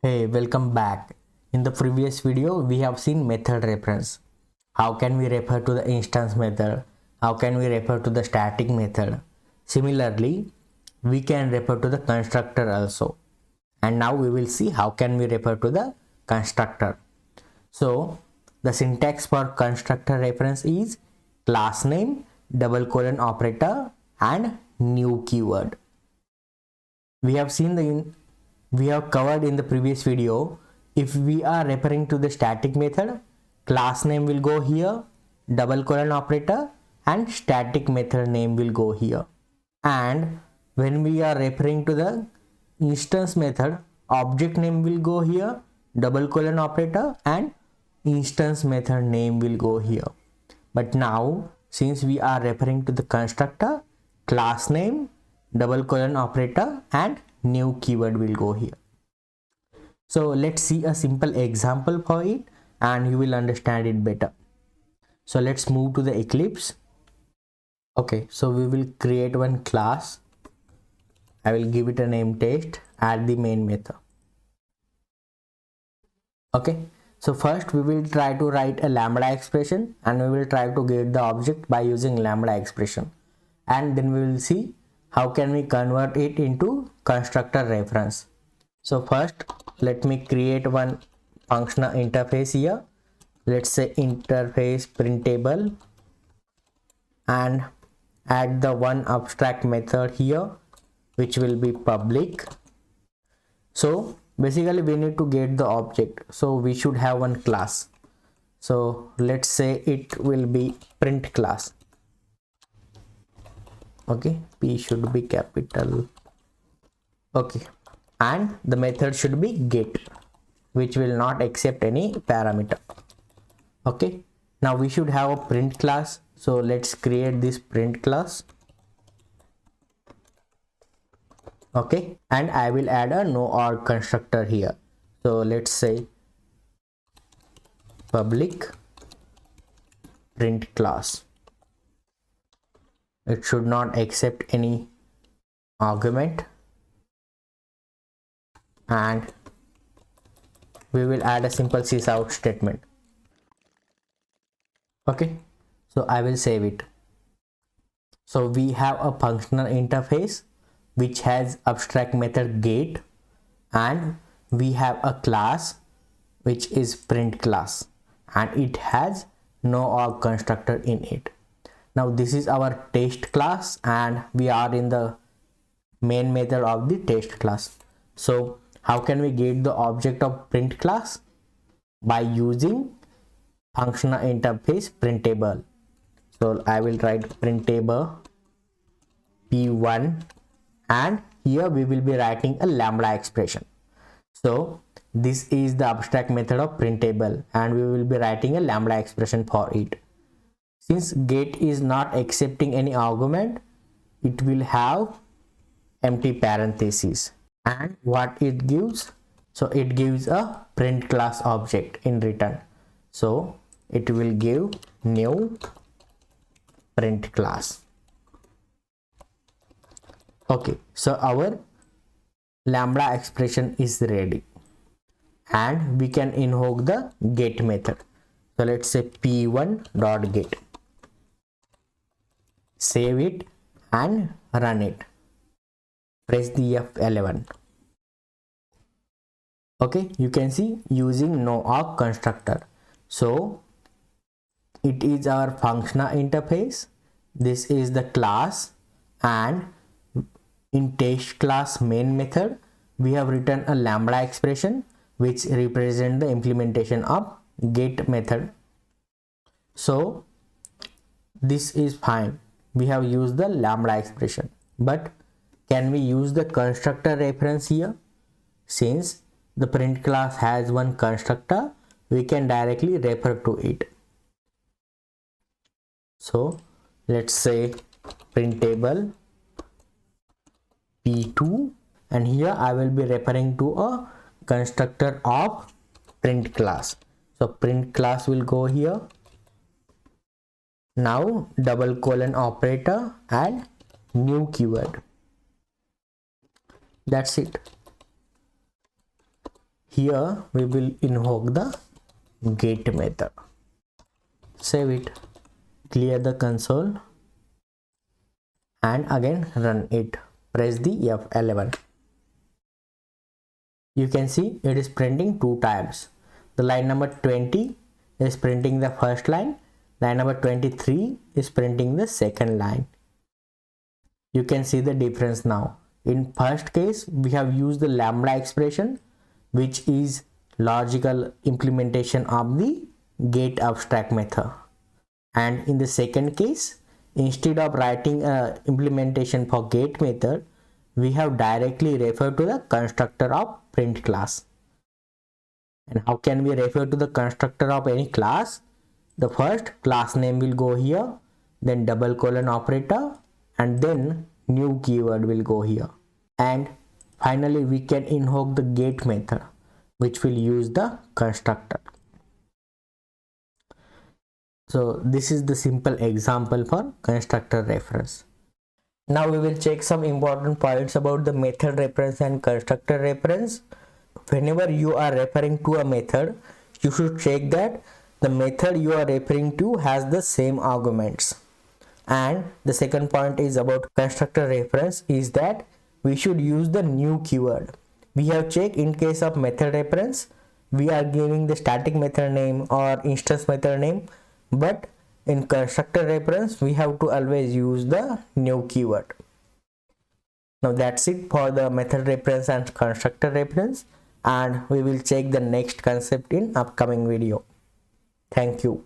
Hey, welcome back. In the previous video, we have seen method reference. How can we refer to the instance method? How can we refer to the static method? Similarly, we can refer to the constructor also. And now we will see how can we refer to the constructor. So, the syntax for constructor reference is class name, double colon operator and new keyword. We have seen we have covered in the previous video. If we are referring to the static method, class name will go here, double colon operator and static method name will go here. And when we are referring to the instance method, object name will go here, double colon operator and instance method name will go here. But now since we are referring to the constructor, class name, double colon operator and new keyword will go here. So let's see a simple example for it and you will understand it better. So let's move to the Eclipse. Okay, so we will create one class. I will give it a name test, add the main method. Okay, so first we will try to write a lambda expression and we will try to get the object by using lambda expression, and then we will see how can we convert it into constructor reference. So first let me create one functional interface here. Let's say interface printable and add the one abstract method here which will be public. So basically we need to get the object, so we should have one class. So let's say it will be print class. Okay, P should be capital. Okay, and the method should be get, which will not accept any parameter. Okay, now we should have a print class, so let's create this print class. Okay, and I will add a no or constructor here. So let's say public print class. It should not accept any argument, and we will add a simple sysout statement. Okay, so I will save it. So we have a functional interface which has abstract method get, and we have a class which is print class and it has no or constructor in it. Now this is our test class and we are in the main method of the test class. So how can we get the object of print class? By using functional interface printable. So I will write printable p1 and here we will be writing a lambda expression. So this is the abstract method of printable and we will be writing a lambda expression for it. Since get is not accepting any argument, it will have empty parentheses. And what it gives? So it gives a print class object in return. So it will give new print class. Okay, so our lambda expression is ready and we can invoke the get method. So let's say p1.get. Save it and run it. Press the F11. Okay, you can see using no awk constructor. So it is our functional interface. This is the class, and in test class main method we have written a lambda expression which represent the implementation of get method. So this is fine. We have used the lambda expression, but can we use the constructor reference here? Since the print class has one constructor, we can directly refer to it. So let's say printable p2 and here I will be referring to a constructor of print class. So print class will go here. Now double colon operator and new keyword. That's it. here we will invoke the get method. Save it, clear the console, and again run it. Press the F11. You can see it is printing 2 times. The line number 20 is printing the first line. Line number 23 is printing the second line. You can see the difference now. In first case, we have used the lambda expression, which is logical implementation of the get abstract method. And in the second case, instead of writing a implementation for get method, we have directly referred to the constructor of print class. And how can we refer to the constructor of any class? The first class name will go here, then double colon operator, and then new keyword will go here. And finally we can invoke the get method, which will use the constructor. So this is the simple example for constructor reference. Now we will check some important points about the method reference and constructor reference. Whenever you are referring to a method, you should check that the method you are referring to has the same arguments. And the second point is about constructor reference is that we should use the new keyword. We have checked in case of method reference, we are giving the static method name or instance method name, but in constructor reference we have to always use the new keyword. Now that's it for the method reference and constructor reference, and we will check the next concept in upcoming video. Thank you.